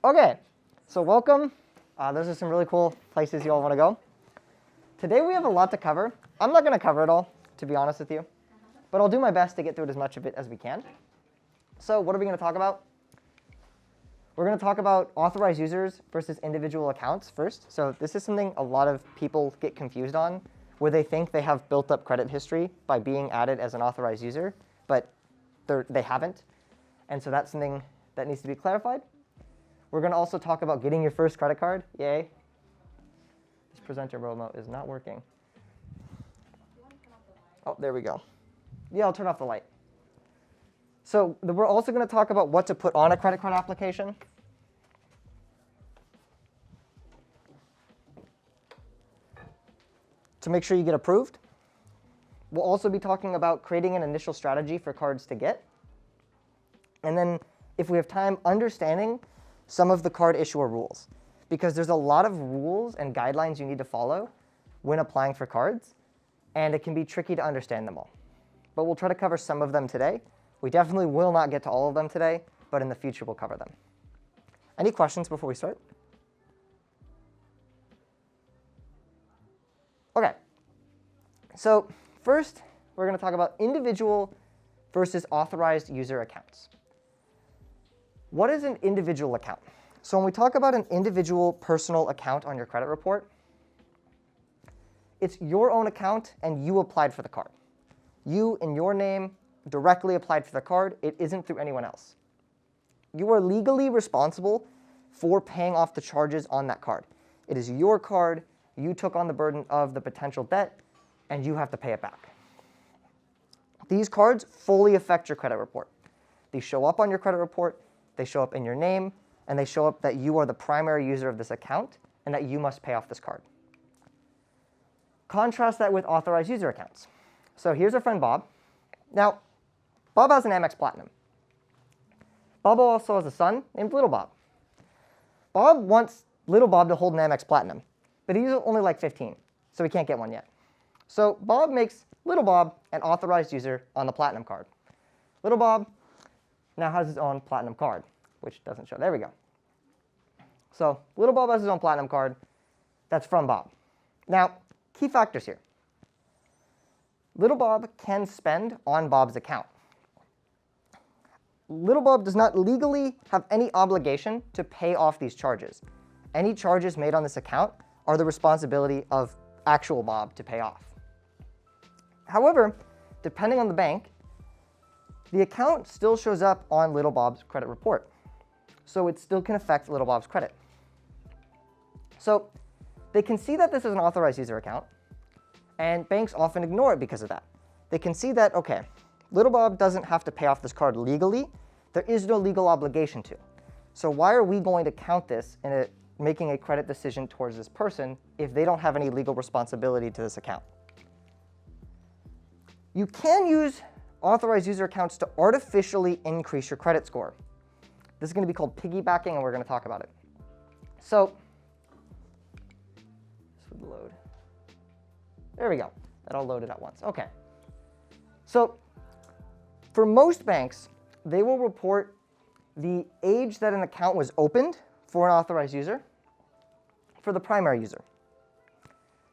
Okay, so welcome. Those are some really cool places you all want to go. Today we have a lot to cover. I'm not going to cover it all, to be honest with you, but I'll do my best to get through as much of it as we can. So what are we going to talk about? We're going to talk about authorized users versus individual accounts first. So this is something a lot of people get confused on, where they think they have built up credit history by being added as an authorized user, but they haven't. And so that's something that needs to be clarified. We're going to also talk about getting your first credit card. Yay. This presenter remote is not working. Oh, there we go. Yeah, I'll turn off the light. So we're also going to talk about what to put on a credit card application. To make sure you get approved. We'll also be talking about creating an initial strategy for cards to get. And then, if we have time, understanding some of the card issuer rules. Because there's a lot of rules and guidelines you need to follow when applying for cards, and it can be tricky to understand them all. But we'll try to cover some of them today. We definitely will not get to all of them today, but in the future we'll cover them. Any questions before we start? Okay, so first we're going to talk about individual versus authorized user accounts. What is an individual account? So when we talk about an individual personal account on your credit report, it's your own account and you applied for the card. You, in your name, directly applied for the card. It isn't through anyone else. You are legally responsible for paying off the charges on that card. It is your card. You took on the burden of the potential debt, and you have to pay it back. These cards fully affect your credit report. These show up on your credit report. They show up in your name, and they show up that you are the primary user of this account and that you must pay off this card. Contrast that with authorized user accounts. So here's our friend Bob. Now, Bob has an Amex Platinum. Bob also has a son named Little Bob. Bob wants Little Bob to hold an Amex Platinum, but he's only like 15, so he can't get one yet. So Bob makes Little Bob an authorized user on the Platinum card. Little Bob now has his own Platinum card, which doesn't show. There we go. So Little Bob has his own Platinum card. That's from Bob. Now, key factors here. Little Bob can spend on Bob's account. Little Bob does not legally have any obligation to pay off these charges. Any charges made on this account are the responsibility of actual Bob to pay off. However, depending on the bank, the account still shows up on Little Bob's credit report. So it still can affect Little Bob's credit. So they can see that this is an authorized user account, and banks often ignore it because of that. They can see that, okay, Little Bob doesn't have to pay off this card legally. There is no legal obligation to. So why are we going to count this in making a credit decision towards this person if they don't have any legal responsibility to this account? You can use authorized user accounts to artificially increase your credit score. This is going to be called piggybacking, and we're going to talk about it. So this would load. There we go. That all loaded at once. OK. So for most banks, they will report the age that an account was opened for an authorized user for the primary user.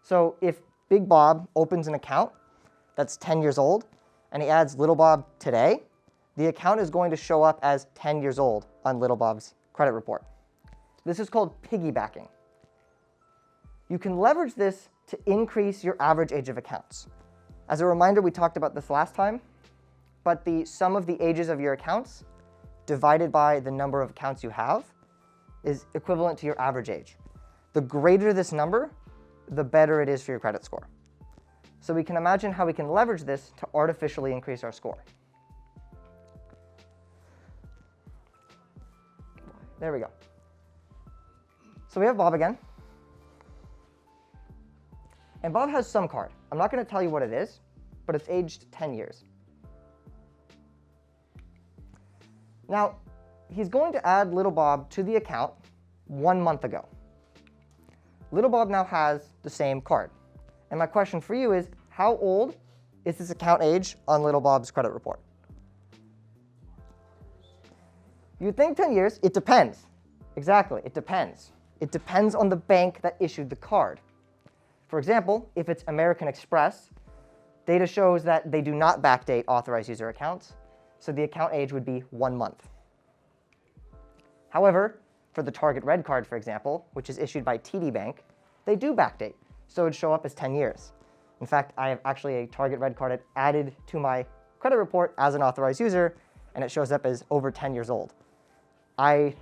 So if Big Bob opens an account that's 10 years old, and he adds Little Bob today, the account is going to show up as 10 years old on Little Bob's credit report. This is called piggybacking. You can leverage this to increase your average age of accounts. As a reminder, we talked about this last time, but the sum of the ages of your accounts divided by the number of accounts you have is equivalent to your average age. The greater this number, the better it is for your credit score. So we can imagine how we can leverage this to artificially increase our score. There we go. So we have Bob again. And Bob has some card. I'm not going to tell you what it is, but it's aged 10 years. Now, he's going to add Little Bob to the account 1 month ago. Little Bob now has the same card. And my question for you is, how old is this account age on Little Bob's credit report? You'd think 10 years. It depends. Exactly, it depends. It depends on the bank that issued the card. For example, if it's American Express, data shows that they do not backdate authorized user accounts, so the account age would be 1 month. However, for the Target Red Card, for example, which is issued by TD Bank, they do backdate, so it would show up as 10 years. In fact, I have actually a Target Red Card added to my credit report as an authorized user, and it shows up as over 10 years old. I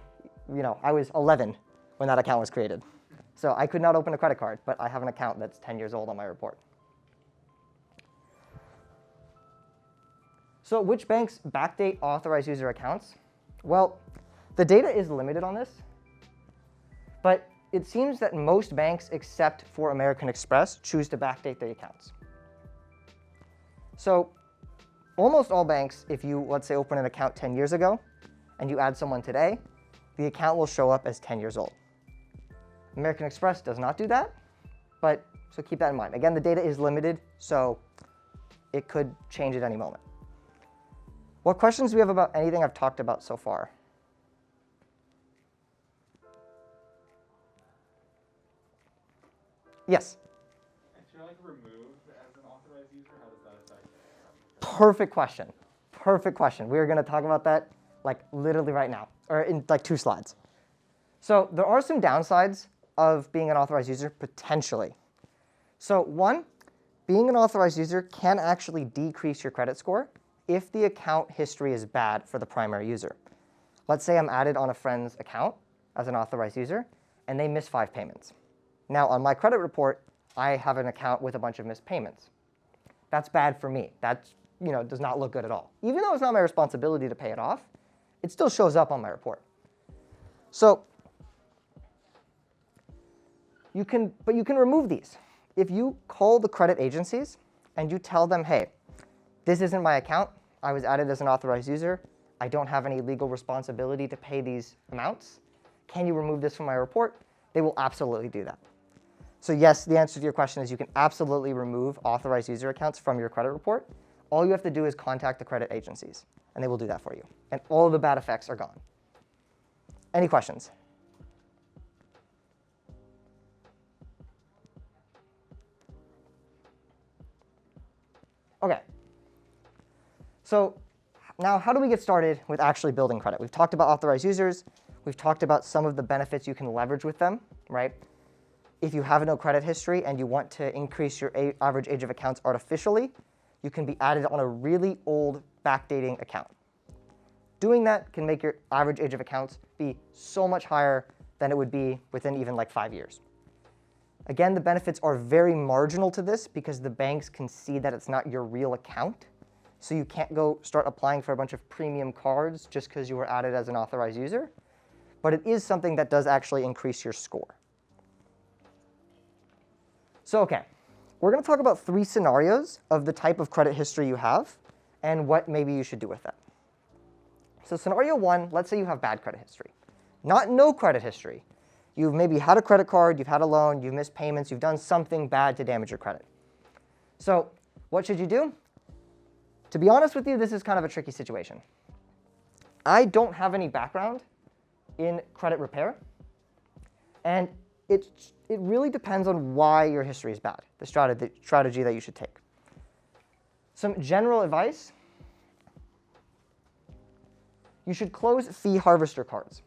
was 11 when that account was created. So I could not open a credit card, but I have an account that's 10 years old on my report. So which banks backdate authorized user accounts? Well, the data is limited on this, but it seems that most banks, except for American Express, choose to backdate their accounts. So almost all banks, if you, let's say, open an account 10 years ago, and you add someone today, the account will show up as 10 years old. American Express does not do that, but so keep that in mind. Again, the data is limited, so it could change at any moment. What questions do we have about anything I've talked about so far? Yes? If you're removed as an authorized user, how does that affect it? Perfect question. Perfect question. We are going to talk about that literally right now, or in 2 slides. So there are some downsides of being an authorized user, potentially. So one, being an authorized user can actually decrease your credit score if the account history is bad for the primary user. Let's say I'm added on a friend's account as an authorized user, and they miss 5 payments. Now, on my credit report, I have an account with a bunch of missed payments. That's bad for me. That does not look good at all. Even though it's not my responsibility to pay it off, it still shows up on my report. So you can remove these. If you call the credit agencies and you tell them, hey, this isn't my account. I was added as an authorized user. I don't have any legal responsibility to pay these amounts. Can you remove this from my report? They will absolutely do that. So yes, the answer to your question is you can absolutely remove authorized user accounts from your credit report. All you have to do is contact the credit agencies, and they will do that for you. And all the bad effects are gone. Any questions? OK. So now how do we get started with actually building credit? We've talked about authorized users. We've talked about some of the benefits you can leverage with them, right? If you have no credit history and you want to increase your average age of accounts artificially, you can be added on a really old backdating account. Doing that can make your average age of accounts be so much higher than it would be within even 5 years. Again, the benefits are very marginal to this because the banks can see that it's not your real account. So you can't go start applying for a bunch of premium cards just because you were added as an authorized user. But it is something that does actually increase your score. So OK, we're going to talk about 3 scenarios of the type of credit history you have and what maybe you should do with that. So scenario 1, let's say you have bad credit history. Not no credit history. You've maybe had a credit card, you've had a loan, you've missed payments, you've done something bad to damage your credit. So what should you do? To be honest with you, this is kind of a tricky situation. I don't have any background in credit repair, and it really depends on why your history is bad, the strategy that you should take. Some general advice: you should close fee harvester cards.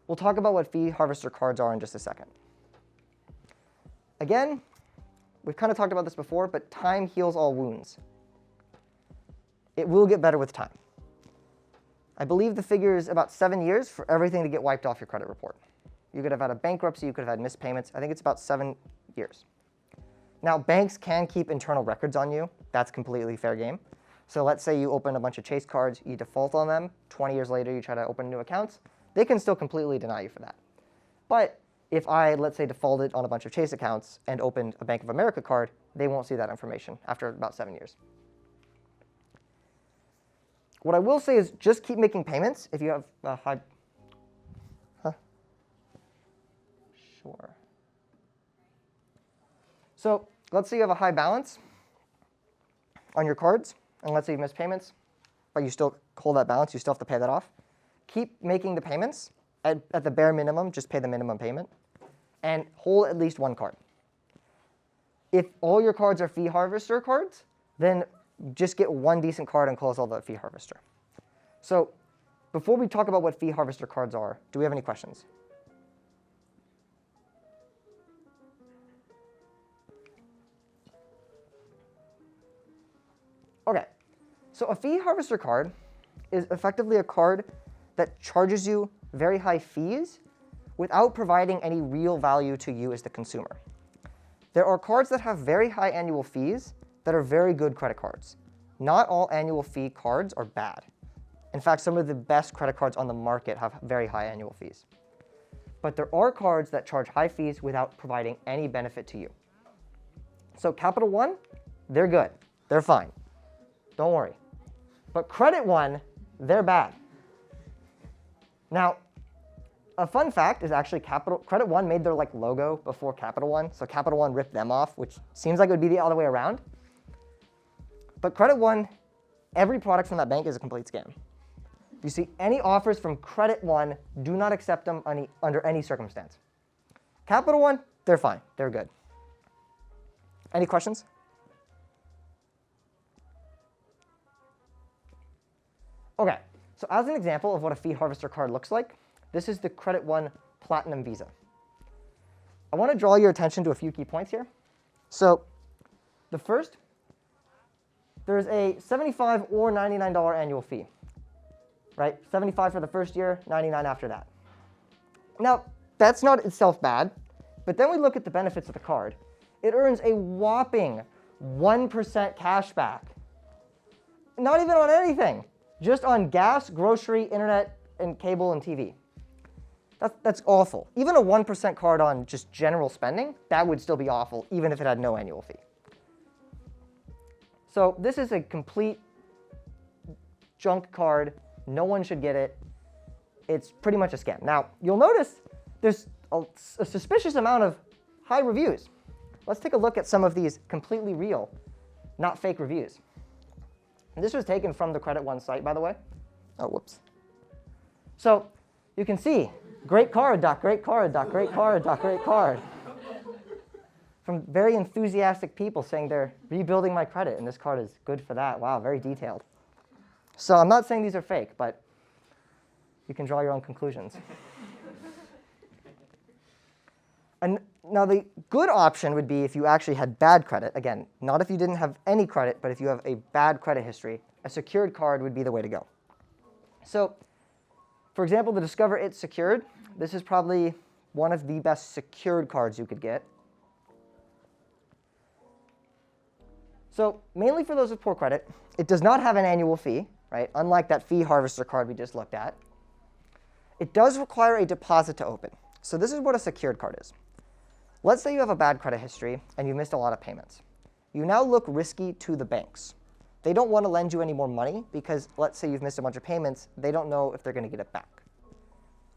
We'll talk about what fee harvester cards are in just a second. Again, we've kind of talked about this before, but time heals all wounds. It will get better with time. I believe the figure is about 7 years for everything to get wiped off your credit report. You could have had a bankruptcy, you could have had missed payments. I think it's about 7 years. Now, banks can keep internal records on you. That's completely fair game. So let's say you open a bunch of Chase cards, you default on them, 20 years later you try to open new accounts. They can still completely deny you for that. But if I, let's say, defaulted on a bunch of Chase accounts and opened a Bank of America card, they won't see that information after about 7 years. What I will say is just keep making payments if you have a high... Sure. So let's say you have a high balance on your cards, and let's say you miss payments, but you still hold that balance, you still have to pay that off. Keep making the payments, at the bare minimum, just pay the minimum payment, and hold at least one card. If all your cards are fee harvester cards, then just get one decent card and close all the fee harvester. So before we talk about what fee harvester cards are, do we have any questions? Okay, so a fee harvester card is effectively a card that charges you very high fees without providing any real value to you as the consumer. There are cards that have very high annual fees that are very good credit cards. Not all annual fee cards are bad. In fact, some of the best credit cards on the market have very high annual fees. But there are cards that charge high fees without providing any benefit to you. So Capital One, they're good. They're fine. Don't worry. But Credit One, they're bad. Now, a fun fact is actually Credit One made their logo before Capital One, so Capital One ripped them off, which seems like it would be the other way around. But Credit One, every product from that bank is a complete scam. If you see any offers from Credit One, do not accept them under any circumstance. Capital One, they're fine. They're good. Any questions? Okay, so as an example of what a fee harvester card looks like, this is the Credit One Platinum Visa. I want to draw your attention to a few key points here. So the first, there's a $75 or $99 annual fee, right? $75 for the first year, $99 after that. Now, that's not itself bad, but then we look at the benefits of the card. It earns a whopping 1% cash back. Not even on anything, just on gas, grocery, internet, and cable and TV. That's awful. Even a 1% card on just general spending, that would still be awful, even if it had no annual fee. So this is a complete junk card. No one should get it. It's pretty much a scam. Now, you'll notice there's a suspicious amount of high reviews. Let's take a look at some of these completely real, not fake reviews. And this was taken from the Credit One site, by the way. Oh, whoops. So you can see, great card, doc, great card, doc, great card, doc, great card. From very enthusiastic people saying they're rebuilding my credit, and this card is good for that. Wow, very detailed. So I'm not saying these are fake, but you can draw your own conclusions. And now the good option would be if you actually had bad credit. Again, not if you didn't have any credit, but if you have a bad credit history, a secured card would be the way to go. So for example, the Discover It Secured, this is probably one of the best secured cards you could get. So mainly for those with poor credit, it does not have an annual fee, right? Unlike that fee harvester card we just looked at. It does require a deposit to open. So this is what a secured card is. Let's say you have a bad credit history and you missed a lot of payments. You now look risky to the banks. They don't want to lend you any more money because let's say you've missed a bunch of payments, they don't know if they're going to get it back.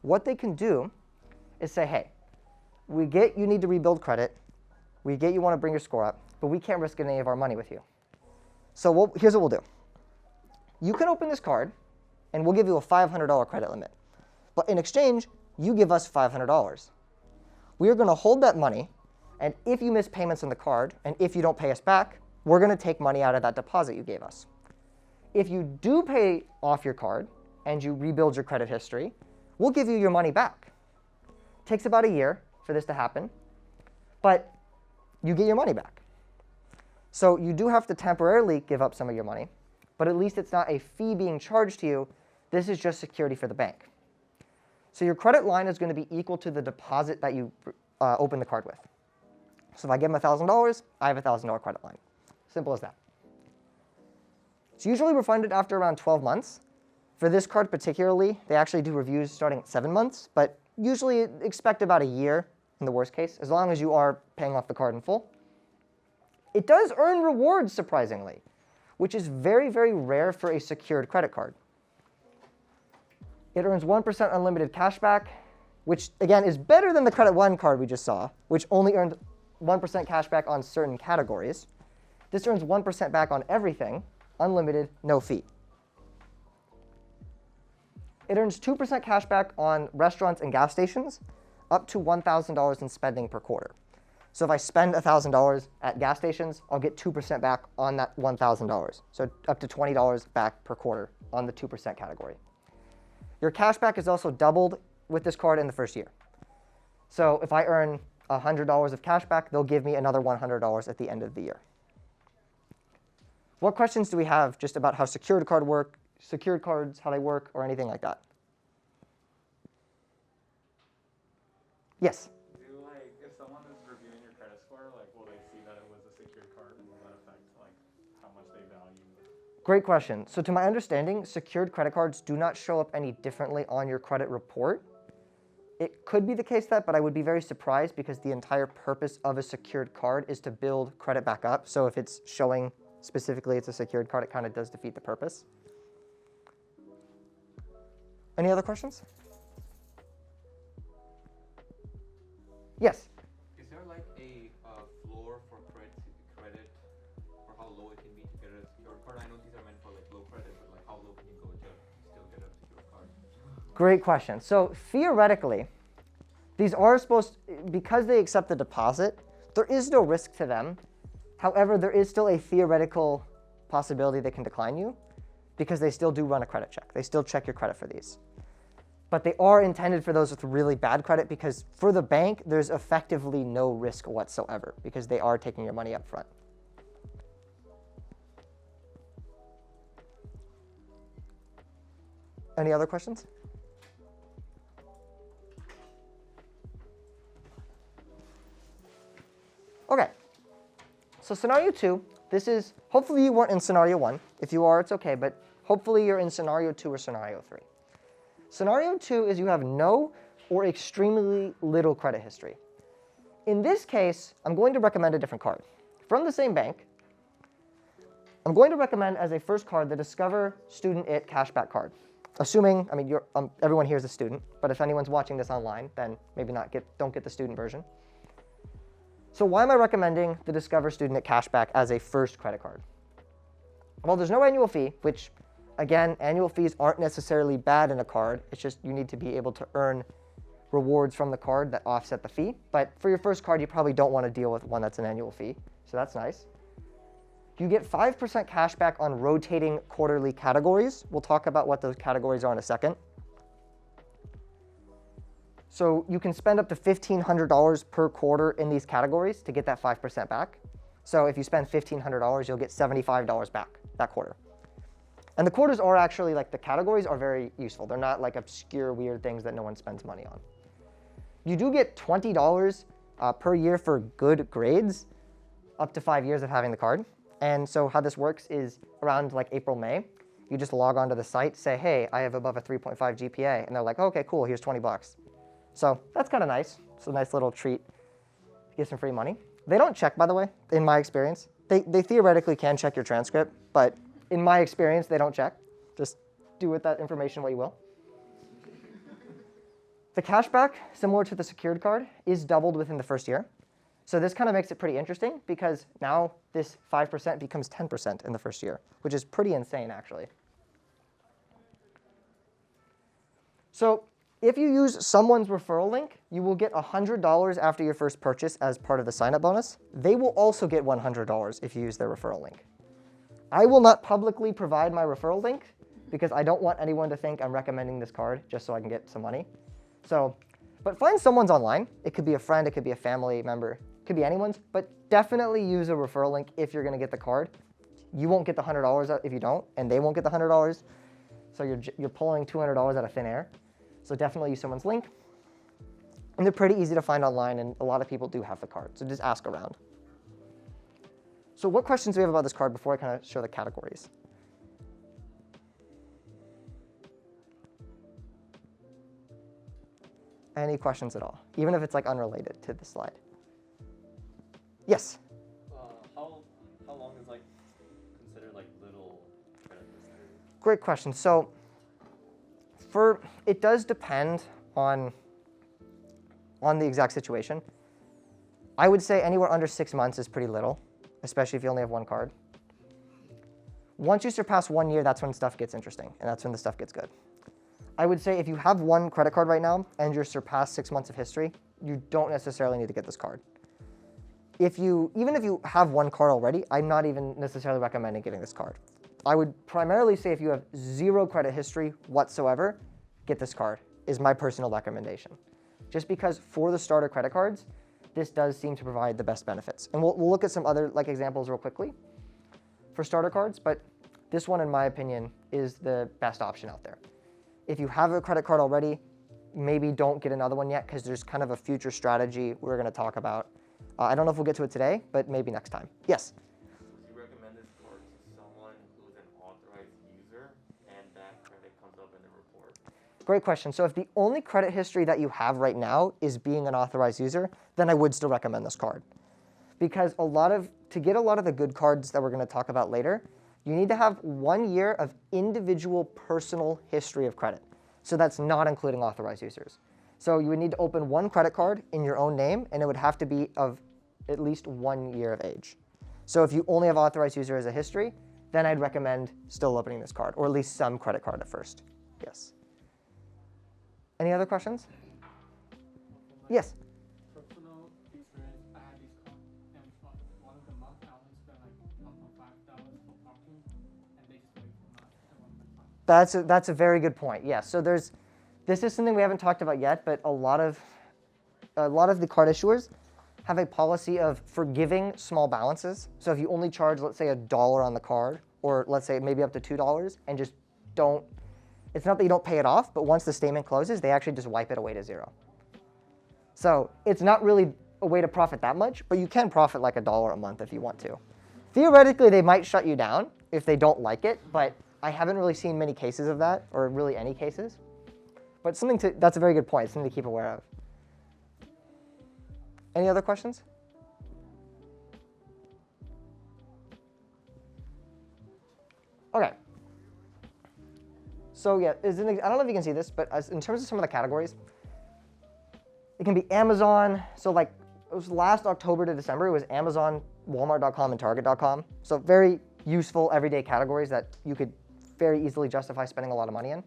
What they can do is say, hey, we get you need to rebuild credit, we get you want to bring your score up, but we can't risk any of our money with you. So here's what we'll do. You can open this card and we'll give you a $500 credit limit. But in exchange, you give us $500. We are going to hold that money, and if you miss payments on the card, and if you don't pay us back, we're going to take money out of that deposit you gave us. If you do pay off your card and you rebuild your credit history, we'll give you your money back. It takes about a year for this to happen, but you get your money back. So you do have to temporarily give up some of your money, but at least it's not a fee being charged to you. This is just security for the bank. So your credit line is going to be equal to the deposit that you open the card with. So if I give them $1,000, I have a $1,000 credit line. Simple as that. It's usually refunded after around 12 months. For this card particularly, they actually do reviews starting at 7 months, but usually expect about a year in the worst case, as long as you are paying off the card in full. It does earn rewards, surprisingly, which is very, very rare for a secured credit card. It earns 1% unlimited cashback, which again is better than the Credit One card we just saw, which only earned 1% cashback on certain categories. This earns 1% back on everything, unlimited, no fee. it earns 2% cash back on restaurants and gas stations, up to $1,000 in spending per quarter. So if I spend $1,000 at gas stations, I'll get 2% back on that $1,000. So up to $20 back per quarter on the 2% category. Your cash back is also doubled with this card in the first year. So if I earn $100 of cash back, they'll give me another $100 at the end of the year. What questions do we have just about how secured cards, how they work, or anything like that? Yes? If someone is reviewing your credit score, will they see that it was a secured card, and will that affect how much they value? Great question. So to my understanding, secured credit cards do not show up any differently on your credit report. It could be the case but I would be very surprised because the entire purpose of a secured card is to build credit back up. So if it's showing specifically it's a secured card, it kind of does defeat the purpose. Any other questions? Yes? Is there a floor for credit for how low it can be to get a secured card? I know these are meant for low credit, but how low can you go to still get a secured card? Great question. So theoretically, these are because they accept the deposit, there is no risk to them. However, there is still a theoretical possibility they can decline you because they still do run a credit check. They still check your credit for these. But they are intended for those with really bad credit because for the bank, there's effectively no risk whatsoever because they are taking your money up front. Any other questions? Okay, so scenario 2, this is, hopefully you weren't in scenario 1. If you are, it's okay, but hopefully you're in scenario 2 or scenario 3. Scenario 2 is you have no or extremely little credit history. In this case, I'm going to recommend a different card. From the same bank, I'm going to recommend as a first card the Discover Student It Cashback Card. Assuming, everyone here is a student, but if anyone's watching this online, then maybe don't get the student version. So why am I recommending the Discover Student It Cashback as a first credit card? Well, there's no annual fee, which, again, annual fees aren't necessarily bad in a card. It's just you need to be able to earn rewards from the card that offset the fee. But for your first card, you probably don't want to deal with one that's an annual fee, so that's nice. You get 5% cash back on rotating quarterly categories. We'll talk about what those categories are in a second. So you can spend up to $1,500 per quarter in these categories to get that 5% back. So if you spend $1,500, you'll get $75 back that quarter. And the quarters are actually, the categories are very useful. They're not obscure, weird things that no one spends money on. You do get $20 per year for good grades, up to 5 years of having the card. And so how this works is around April, May, you just log onto the site, say, hey, I have above a 3.5 GPA. And they're like, okay, cool, here's $20. So that's kind of nice. It's a nice little treat to get some free money. They don't check, by the way, in my experience. They theoretically can check your transcript, but in my experience, they don't check. Just do with that information what you will. The cashback, similar to the secured card, is doubled within the first year. So this kind of makes it pretty interesting because now this 5% becomes 10% in the first year, which is pretty insane, actually. So if you use someone's referral link, you will get $100 after your first purchase as part of the sign-up bonus. They will also get $100 if you use their referral link. I will not publicly provide my referral link because I don't want anyone to think I'm recommending this card just so I can get some money. But find someone's online. It could be a friend, it could be a family member, it could be anyone's, but definitely use a referral link if you're going to get the card. You won't get the $100 if you don't, and they won't get the $100. So you're pulling $200 out of thin air. So definitely use someone's link. And they're pretty easy to find online, and a lot of people do have the card. So just ask around. So what questions do we have about this card before I kind of show the categories? Any questions at all, even if it's unrelated to the slide? Yes? How long is considered little credit history? Great question. So it does depend on the exact situation. I would say anywhere under 6 months is pretty little, especially if you only have one card. Once you surpass 1 year, that's when stuff gets interesting, and that's when the stuff gets good. I would say if you have one credit card right now and you're surpassed 6 months of history, you don't necessarily need to get this card. Even if you have one card already, I'm not even necessarily recommending getting this card. I would primarily say if you have 0 credit history whatsoever, get this card, is my personal recommendation. Just because for the starter credit cards, this does seem to provide the best benefits. And we'll look at some other examples real quickly for starter cards, but this one, in my opinion, is the best option out there. If you have a credit card already, maybe don't get another one yet because there's kind of a future strategy we're going to talk about. I don't know if we'll get to it today, but maybe next time. Yes? Would you recommend this card to someone who's an authorized user and that credit comes up in the report? Great question. So if the only credit history that you have right now is being an authorized user, then I would still recommend this card. Because to get a lot of the good cards that we're going to talk about later, you need to have 1 year of individual personal history of credit. So that's not including authorized users. So you would need to open one credit card in your own name, and it would have to be of at least 1 year of age. So if you only have authorized user as a history, then I'd recommend still opening this card, or at least some credit card at first. Yes. Any other questions? Yes. Personal experience, I had this card, and for one of the months, I only spent like $1.5 for parking, and they just wait for my. That's a very good point. Yes. So this is something we haven't talked about yet, but a lot of the card issuers have a policy of forgiving small balances. So if you only charge, let's say, $1 on the card, or let's say maybe up to $2, and just don't. It's not that you don't pay it off, but once the statement closes, they actually just wipe it away to 0. So it's not really a way to profit that much, but you can profit like $1 a month if you want to. Theoretically, they might shut you down if they don't like it, but I haven't really seen many cases of that, or really any cases. But that's a very good point, something to keep aware of. Any other questions? Okay. So yeah, I don't know if you can see this, but in terms of some of the categories, it can be Amazon. So like it was last October to December, it was Amazon, Walmart.com, and Target.com. So very useful everyday categories that you could very easily justify spending a lot of money in.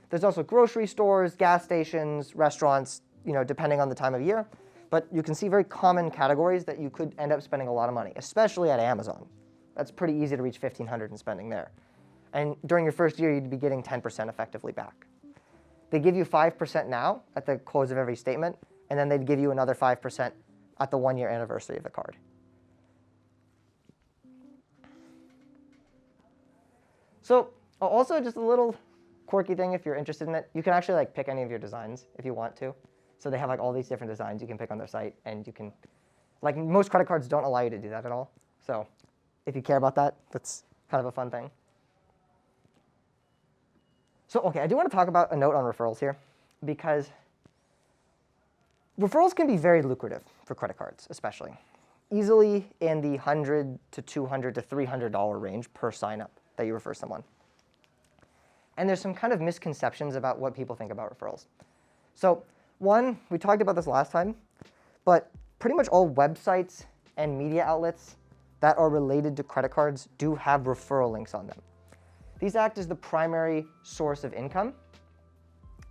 There's also grocery stores, gas stations, restaurants, depending on the time of year. But you can see very common categories that you could end up spending a lot of money, especially at Amazon. That's pretty easy to reach $1,500 in spending there. And during your first year, you'd be getting 10% effectively back. They give you 5% now at the close of every statement, and then they'd give you another 5% at the 1-year anniversary of the card. So also just a little quirky thing if you're interested in it, you can actually pick any of your designs if you want to. So they have all these different designs you can pick on their site, and you can, most credit cards don't allow you to do that at all. So if you care about that, that's kind of a fun thing. So okay, I do want to talk about a note on referrals here, because referrals can be very lucrative for credit cards, especially. Easily in the $100 to $200 to $300 range per sign-up that you refer someone. And there's some kind of misconceptions about what people think about referrals. So one, we talked about this last time, but pretty much all websites and media outlets that are related to credit cards do have referral links on them. These act as the primary source of income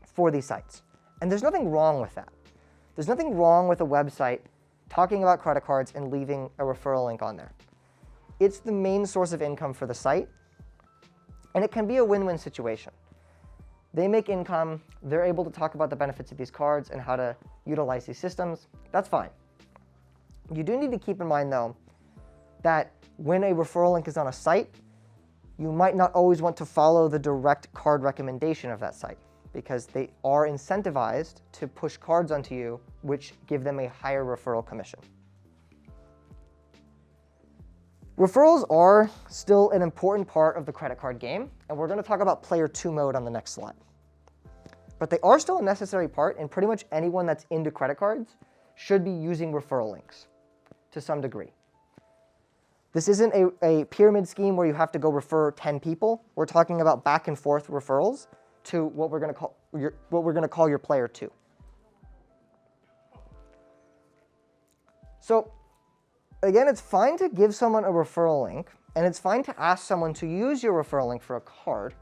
for these sites. And there's nothing wrong with that. There's nothing wrong with a website talking about credit cards and leaving a referral link on there. It's the main source of income for the site, and it can be a win-win situation. They make income, they're able to talk about the benefits of these cards and how to utilize these systems. That's fine. You do need to keep in mind, though, that when a referral link is on a site, you might not always want to follow the direct card recommendation of that site, because they are incentivized to push cards onto you, which give them a higher referral commission. Referrals are still an important part of the credit card game, and we're going to talk about Player 2 mode on the next slide. But they are still a necessary part, and pretty much anyone that's into credit cards should be using referral links to some degree. This isn't a pyramid scheme where you have to go refer 10 people. We're talking about back and forth referrals to what we're going to call your Player 2. So again, it's fine to give someone a referral link, and it's fine to ask someone to use your referral link for a card,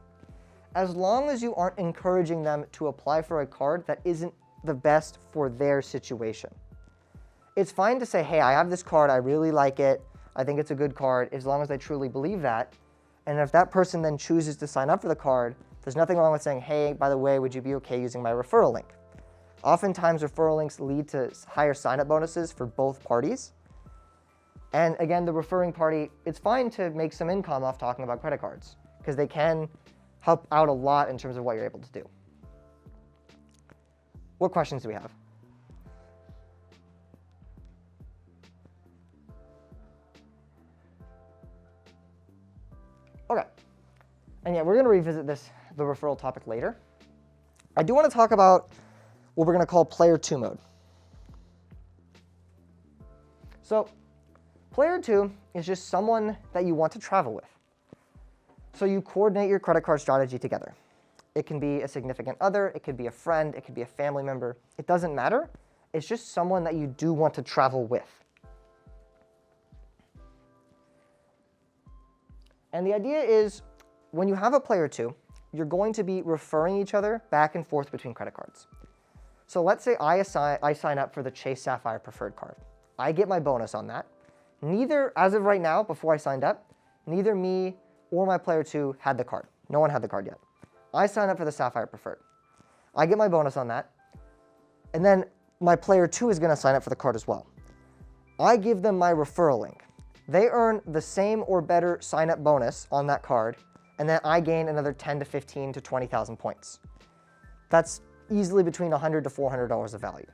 as long as you aren't encouraging them to apply for a card that isn't the best for their situation. It's fine to say, hey, I have this card, I really like it, I think it's a good card, as long as they truly believe that. And if that person then chooses to sign up for the card, there's nothing wrong with saying, hey, by the way, would you be okay using my referral link? Oftentimes, referral links lead to higher sign-up bonuses for both parties. And again, the referring party, it's fine to make some income off talking about credit cards because they can help out a lot in terms of what you're able to do. What questions do we have? Okay. And yeah, we're going to revisit the referral topic later. I do want to talk about what we're going to call player 2 mode. So player 2 is just someone that you want to travel with. So you coordinate your credit card strategy together. It can be a significant other, it could be a friend, it could be a family member. It doesn't matter. It's just someone that you do want to travel with. And the idea is when you have a player 2, you're going to be referring each other back and forth between credit cards. So let's say I sign up for the Chase Sapphire Preferred card. I get my bonus on that. Neither, as of right now, before I signed up, neither me or my player 2 had the card. No one had the card yet. I signed up for the Sapphire Preferred. I get my bonus on that. And then my player 2 is going to sign up for the card as well. I give them my referral link. They earn the same or better sign-up bonus on that card, and then I gain another 10 to 15 to 20,000 points. That's easily between $100 to $400 of value.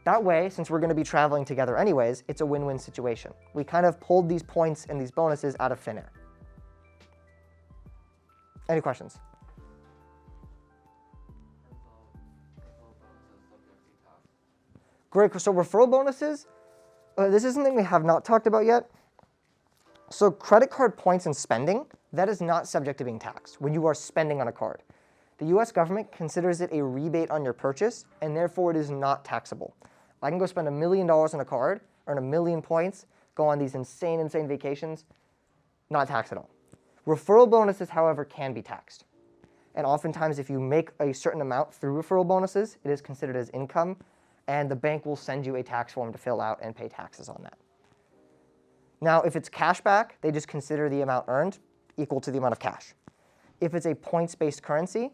That way, since we're going to be traveling together anyways, it's a win-win situation. We kind of pulled these points and these bonuses out of thin air. Any questions? Great. So referral bonuses, this is something we have not talked about yet. So credit card points and spending, that is not subject to being taxed when you are spending on a card. The US government considers it a rebate on your purchase, and therefore it is not taxable. I can go spend $1 million on a card, earn 1 million points, go on these insane vacations, not taxed at all. Referral bonuses, however, can be taxed. And oftentimes if you make a certain amount through referral bonuses, it is considered as income, and the bank will send you a tax form to fill out and pay taxes on that. Now, if it's cash back, they just consider the amount earned equal to the amount of cash. If it's a points-based currency,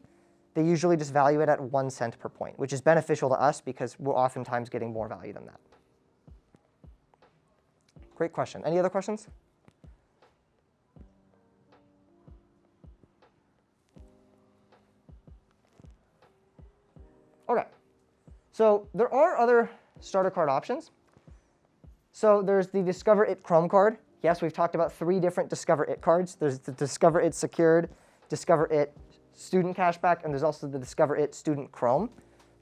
they usually just value it at 1 cent per point, which is beneficial to us because we're oftentimes getting more value than that. Great question. Any other questions? Okay. So there are other starter card options. So there's the Discover It Chrome card. Yes, we've talked about 3 different Discover It cards. There's the Discover It Secured, Discover It Student Cashback, and there's also the Discover It Student Chrome.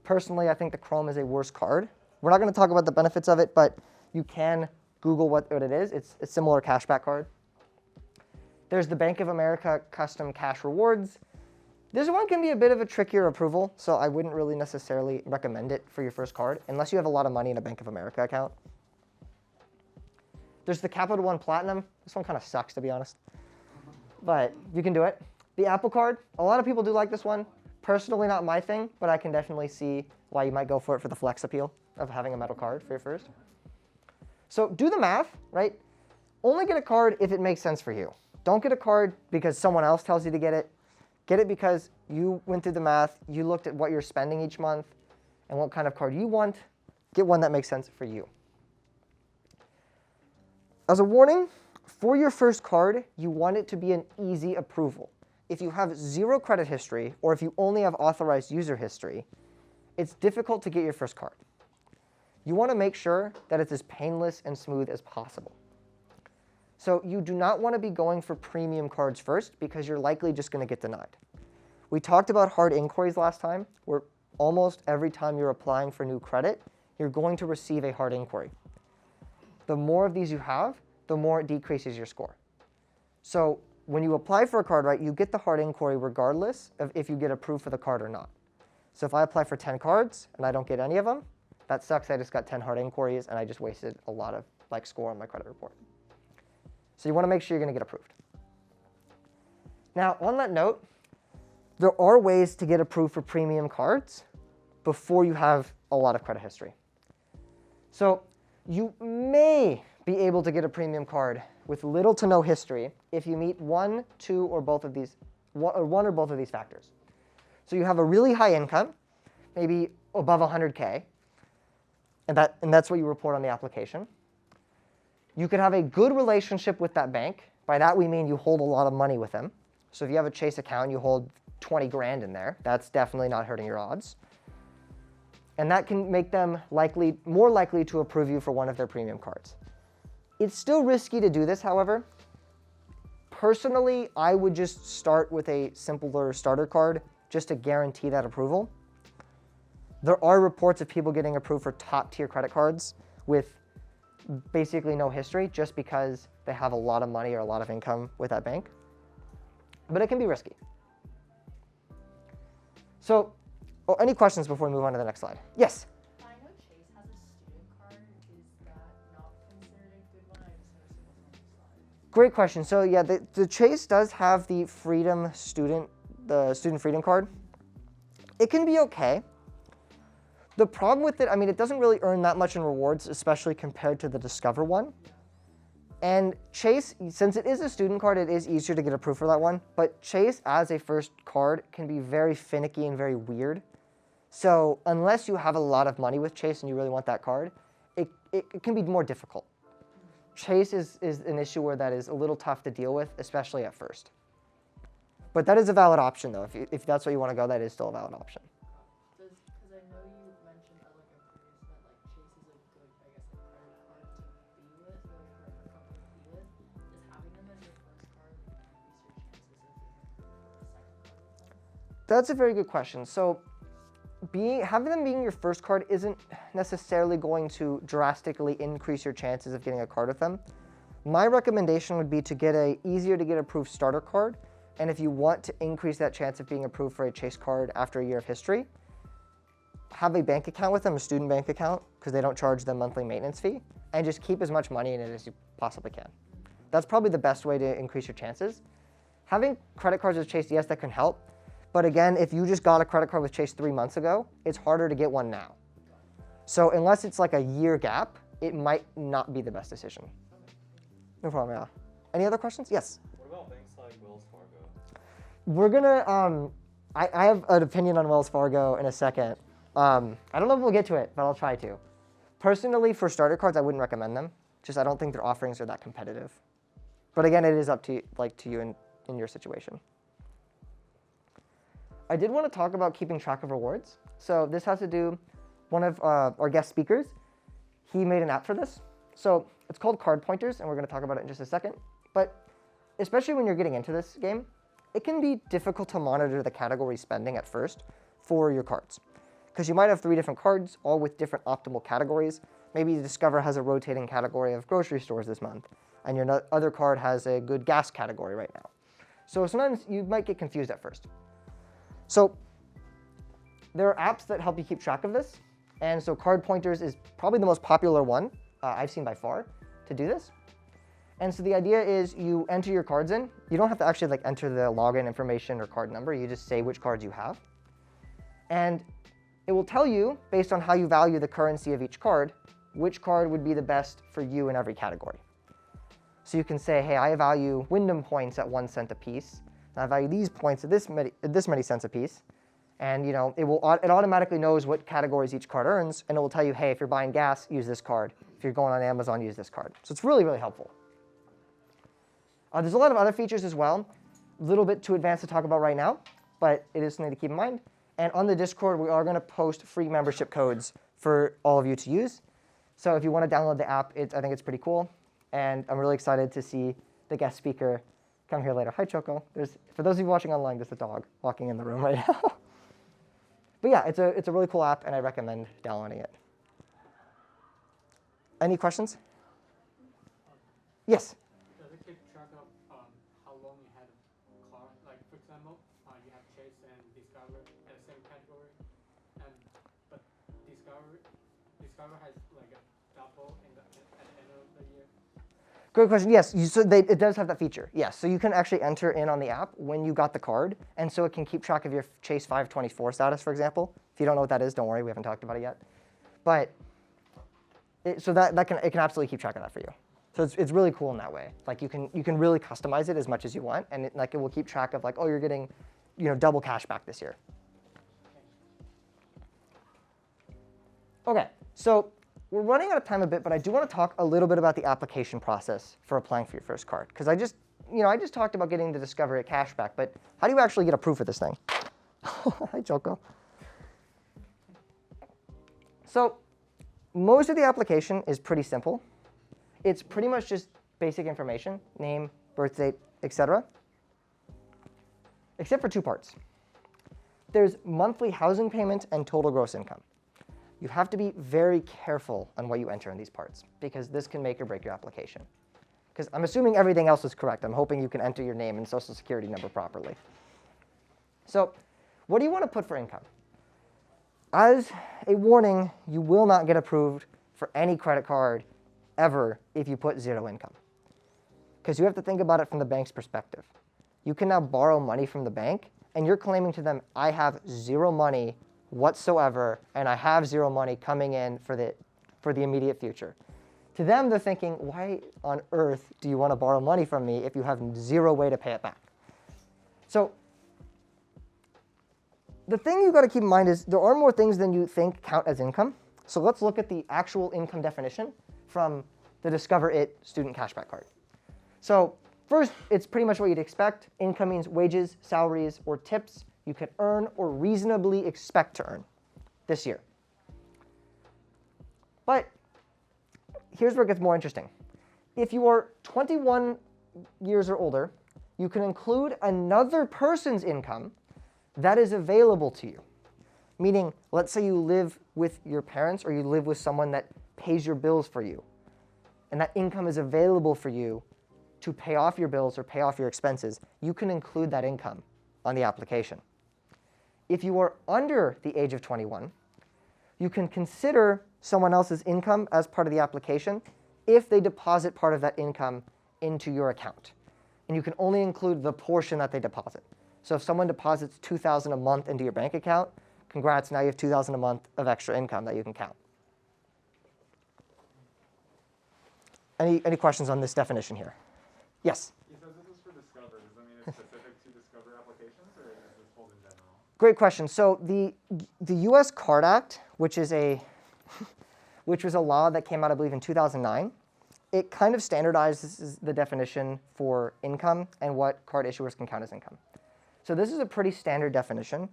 Personally, I think the Chrome is a worse card. We're not going to talk about the benefits of it, but you can Google what it is. It's a similar cashback card. There's the Bank of America Custom Cash Rewards. This one can be a bit of a trickier approval, so I wouldn't really necessarily recommend it for your first card, unless you have a lot of money in a Bank of America account. There's the Capital One Platinum. This one kind of sucks, to be honest, but you can do it. The Apple Card, a lot of people do like this one. Personally, not my thing, but I can definitely see why you might go for it for the flex appeal of having a metal card for your first. So do the math, right? Only get a card if it makes sense for you. Don't get a card because someone else tells you to get it. Get it because you went through the math, you looked at what you're spending each month and what kind of card you want. Get one that makes sense for you. As a warning, for your first card, you want it to be an easy approval. If you have 0 credit history, or if you only have authorized user history, it's difficult to get your first card. You want to make sure that it's as painless and smooth as possible. So you do not want to be going for premium cards first because you're likely just going to get denied. We talked about hard inquiries last time, where almost every time you're applying for new credit, you're going to receive a hard inquiry. The more of these you have, the more it decreases your score. So when you apply for a card, right, you get the hard inquiry regardless of if you get approved for the card or not. So if I apply for 10 cards and I don't get any of them, that sucks. I just got 10 hard inquiries and I just wasted a lot of score on my credit report. So you want to make sure you're going to get approved. Now, on that note, there are ways to get approved for premium cards before you have a lot of credit history. So you may be able to get a premium card with little to no history if you meet one, two, or both of these, one or both of these factors. So you have a really high income, maybe above 100K, and that's what you report on the application. You could have a good relationship with that bank. By that we mean you hold a lot of money with them. So if you have a Chase account, you hold 20 grand in there, that's definitely not hurting your odds. And that can make them more likely to approve you for one of their premium cards. It's still risky to do this, however. Personally, I would just start with a simpler starter card just to guarantee that approval. There are reports of people getting approved for top tier credit cards with basically no history just because they have a lot of money or a lot of income with that bank. But it can be risky. So, any questions before we move on to the next slide? Yes? I know Chase has a student card. Is that not considered a good one? I just noticed it wasn't on the slide. Great question. So yeah, the Chase does have the student freedom card. It can be okay. The problem with it, I mean, it doesn't really earn that much in rewards, especially compared to the Discover one. And Chase, since it is a student card, it is easier to get approved for that one. But Chase as a first card can be very finicky and very weird. So unless you have a lot of money with Chase and you really want that card, it can be more difficult. Chase is an issue where that is a little tough to deal with, especially at first. But that is a valid option, though. If that's what you want to go, that is still a valid option. Because I know you mentioned at like a previous event, like Chase is a good, I guess, like credit card to be with, or like credit card company to be with. Is having them as your first card increase your chances of getting a second card with them? That's a very good question. So having them being your first card isn't necessarily going to drastically increase your chances of getting a card with them. My recommendation would be to get a easier to get approved starter card. And if you want to increase that chance of being approved for a Chase card after a year of history, have a bank account with them, a student bank account, because they don't charge the monthly maintenance fee, and just keep as much money in it as you possibly can. That's probably the best way to increase your chances. Having credit cards with Chase, yes, that can help. But again, if you just got a credit card with Chase 3 months ago, it's harder to get one now. So unless it's like a year gap, it might not be the best decision. No problem, yeah. Any other questions? Yes? What about banks like Wells Fargo? We're gonna, I have an opinion on Wells Fargo in a second. I don't know if we'll get to it, but I'll try to. Personally, for starter cards, I wouldn't recommend them. Just I don't think their offerings are that competitive. But again, it is up to you in your situation. I did want to talk about keeping track of rewards. So this has to do, one of our guest speakers, he made an app for this. So it's called Card Pointers, and we're going to talk about it in just a second. But especially when you're getting into this game, it can be difficult to monitor the category spending at first for your cards. Because you might have 3 different cards, all with different optimal categories. Maybe Discover has a rotating category of grocery stores this month, and your other card has a good gas category right now. So sometimes you might get confused at first. So there are apps that help you keep track of this. And so Card Pointers is probably the most popular one I've seen by far to do this. And so the idea is you enter your cards in. You don't have to actually enter the login information or card number. You just say which cards you have. And it will tell you, based on how you value the currency of each card, which card would be the best for you in every category. So you can say, hey, I value Wyndham points at 1 cent a piece. And I value these points at this many cents a piece. And it automatically knows what categories each card earns, and it will tell you, hey, if you're buying gas, use this card. If you're going on Amazon, use this card. So it's really, really helpful. There's a lot of other features as well. A little bit too advanced to talk about right now, but it is something to keep in mind. And on the Discord, we are going to post free membership codes for all of you to use. So if you want to download the app, I think it's pretty cool. And I'm really excited to see the guest speaker come here later. Hi, Choco. For those of you watching online, there's a dog walking in the room right now. But yeah, it's a really cool app, and I recommend downloading it. Any questions? Yes? Does it keep track of how long you had a card? Like, for example, you have Chase and Discover in the same category, but Discover has like a double at the end of the year. Great question. Yes, it does have that feature. Yes, so you can actually enter in on the app when you got the card, and so it can keep track of your Chase 524 status, for example. If you don't know what that is, don't worry, we haven't talked about it yet. But it can absolutely keep track of that for you. So it's really cool in that way. Like you can really customize it as much as you want, and it will keep track of like, oh, you're getting, double cash back this year. Okay, so we're running out of time a bit, but I do want to talk a little bit about the application process for applying for your first card, because I just talked about getting the Discover It cash back, but how do you actually get approved for this thing? Hi, Joko. So most of the application is pretty simple. It's pretty much just basic information, name, birth date, etc. Except for two parts. There's monthly housing payment and total gross income. You have to be very careful on what you enter in these parts, because this can make or break your application. Because I'm assuming everything else is correct. I'm hoping you can enter your name and social security number properly. So what do you want to put for income? As a warning, you will not get approved for any credit card ever if you put zero income. Because you have to think about it from the bank's perspective. You can now borrow money from the bank, and you're claiming to them, I have zero money whatsoever, and I have zero money coming in for the immediate future. To them, they're thinking, why on earth do you want to borrow money from me if you have zero way to pay it back? So the thing you've got to keep in mind is there are more things than you think count as income. So let's look at the actual income definition from the Discover It student cashback card. So first, it's pretty much what you'd expect. Income means wages, salaries, or tips you can earn or reasonably expect to earn this year. But here's where it gets more interesting. If you are 21 years or older, you can include another person's income that is available to you. Meaning, let's say you live with your parents or you live with someone that pays your bills for you, and that income is available for you to pay off your bills or pay off your expenses. You can include that income on the application. If you are under the age of 21, you can consider someone else's income as part of the application if they deposit part of that income into your account. And you can only include the portion that they deposit. So if someone deposits $2,000 a month into your bank account, congrats, now you have $2,000 a month of extra income that you can count. Any questions on this definition here? Yes? He says this is for Discover. Does that mean it's specific to Discover applications, or is this pulled in general? Great question. So the U.S. Card Act, which was a law that came out, I believe, in 2009, it kind of standardizes the definition for income and what card issuers can count as income. So this is a pretty standard definition.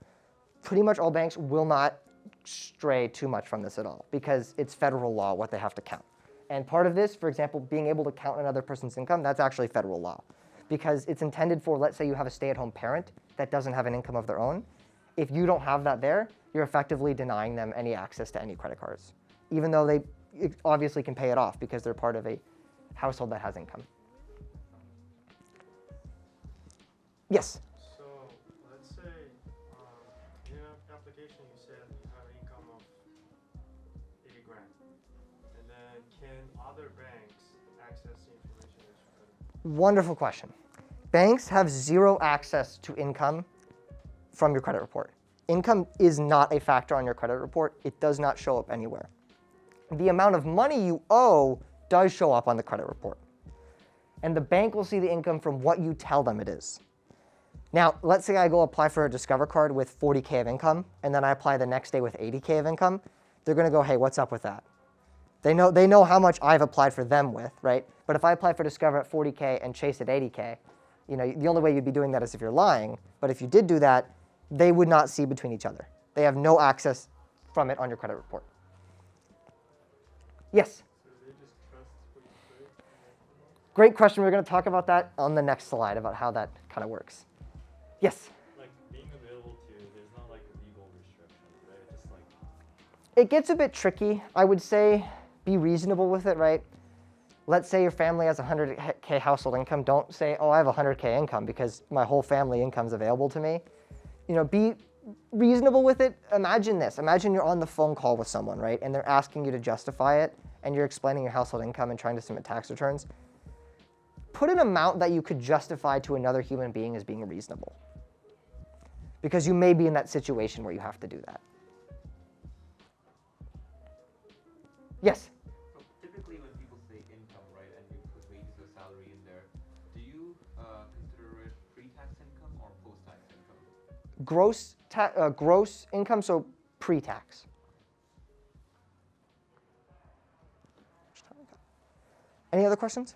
Pretty much all banks will not stray too much from this at all, because it's federal law what they have to count. And part of this, for example, being able to count another person's income, that's actually federal law, because it's intended for, let's say you have a stay-at-home parent that doesn't have an income of their own. If you don't have that there, you're effectively denying them any access to any credit cards, even though they obviously can pay it off because they're part of a household that has income. Yes? So let's say in your application you said you have an income of 80 grand. And then can other banks access the information that you put? Wonderful question. Banks have zero access to income from your credit report. Income is not a factor on your credit report. It does not show up anywhere. The amount of money you owe does show up on the credit report. And the bank will see the income from what you tell them it is. Now, let's say I go apply for a Discover card with 40K of income, and then I apply the next day with 80K of income. They're going to go, hey, what's up with that? They know how much I've applied for them with, right? But if I apply for Discover at 40K and Chase at 80K, the only way you'd be doing that is if you're lying. But if you did do that, they would not see between each other. They have no access from it on your credit report. Yes? So they just trust what you say? Great question. We're going to talk about that on the next slide, about how that kind of works. Yes? Like being available to, there's not like legal restrictions, right? Just like It gets a bit tricky. I would say be reasonable with it, right? Let's say your family has 100K household income. Don't say, oh, I have 100K income because my whole family income is available to me. Be reasonable with it. Imagine this. Imagine you're on the phone call with someone, right? And they're asking you to justify it, and you're explaining your household income and trying to submit tax returns. put an amount that you could justify to another human being as being reasonable. Because you may be in that situation where you have to do that. Yes? So typically when people say income, right, and you put wages or salary in there, do you consider it pre-tax income or post-tax income? Gross income, so pre-tax. Any other questions?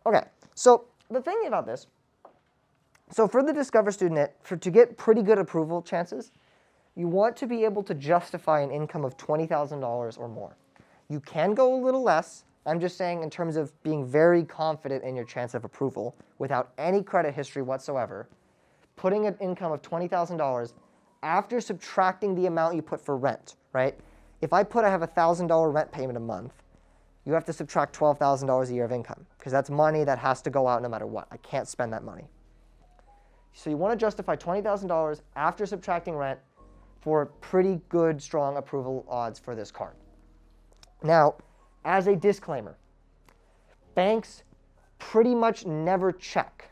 Okay, so the thing about this, so for the Discover student, to get pretty good approval chances, you want to be able to justify an income of $20,000 or more. You can go a little less. I'm just saying in terms of being very confident in your chance of approval without any credit history whatsoever, putting an income of $20,000 after subtracting the amount you put for rent, right? If I have a $1,000 rent payment a month, you have to subtract $12,000 a year of income because that's money that has to go out no matter what. I can't spend that money. So you want to justify $20,000 after subtracting rent for pretty good, strong approval odds for this card. Now, as a disclaimer, banks pretty much never check.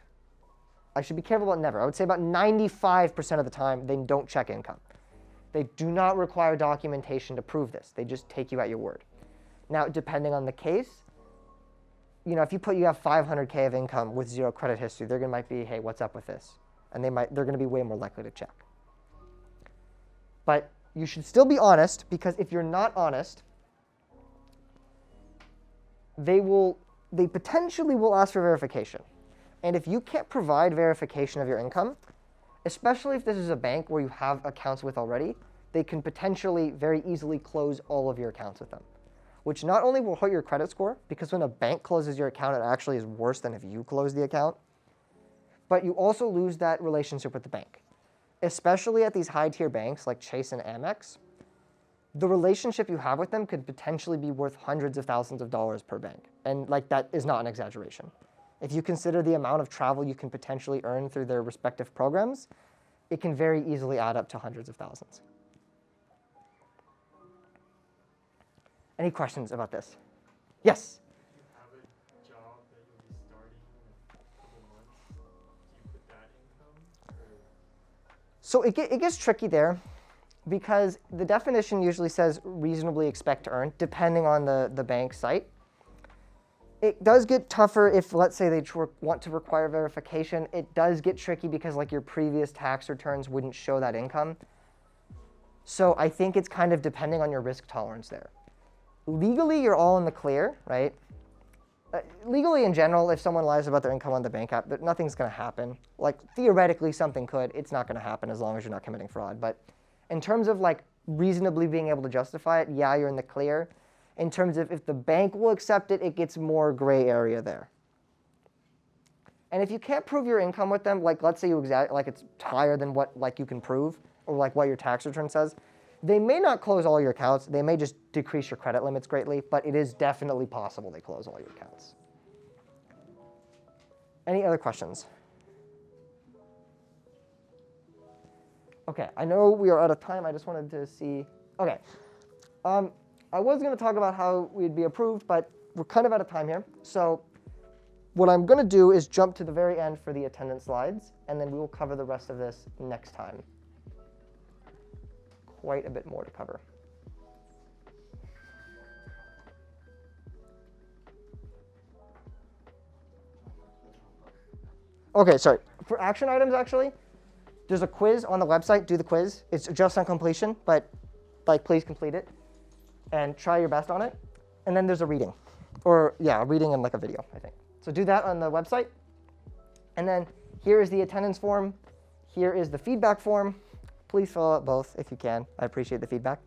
I should be careful about never. I would say about 95% of the time they don't check income. They do not require documentation to prove this. They just take you at your word. Now, depending on the case, you know, if you have 500K of income with zero credit history, they're might be, hey, what's up with this? And they're going to be way more likely to check. But you should still be honest, because if you're not honest, they potentially will ask for verification. And if you can't provide verification of your income, especially if this is a bank where you have accounts with already, they can potentially very easily close all of your accounts with them, which not only will hurt your credit score, because when a bank closes your account, it actually is worse than if you close the account, but you also lose that relationship with the bank. Especially at these high-tier banks like Chase and Amex, the relationship you have with them could potentially be worth hundreds of thousands of dollars per bank. And like that is not an exaggeration. If you consider the amount of travel you can potentially earn through their respective programs, it can very easily add up to hundreds of thousands. Any questions about this? Yes? If you have a job that you'll be starting in a couple months, do you put that income? Or? So it gets tricky there because the definition usually says reasonably expect to earn, depending on the bank site. It does get tougher if, let's say, they want to require verification. It does get tricky because like your previous tax returns wouldn't show that income. So I think it's kind of depending on your risk tolerance there. Legally, you're all in the clear, right? Legally, in general, if someone lies about their income on the bank app, nothing's going to happen. Like, theoretically, something could. It's not going to happen as long as you're not committing fraud. But in terms of, like, reasonably being able to justify it, yeah, you're in the clear. In terms of if the bank will accept it, it gets more gray area there. And if you can't prove your income with them, like, let's say it's higher than what, like, you can prove, or, like, what your tax return says, they may not close all your accounts. They may just decrease your credit limits greatly, but it is definitely possible they close all your accounts. Any other questions? Okay, I know we are out of time. I just wanted to see. Okay, I was going to talk about how we'd be approved, but we're kind of out of time here. So what I'm going to do is jump to the very end for the attendance slides, and then we will cover the rest of this next time. Quite a bit more to cover. Okay, sorry. For action items, actually, there's a quiz on the website. Do the quiz. It's just on completion, but like, please complete it and try your best on it. And then there's a reading, or yeah, a reading and like a video, I think. So do that on the website. And then here is the attendance form. Here is the feedback form. Please fill out both if you can. I appreciate the feedback.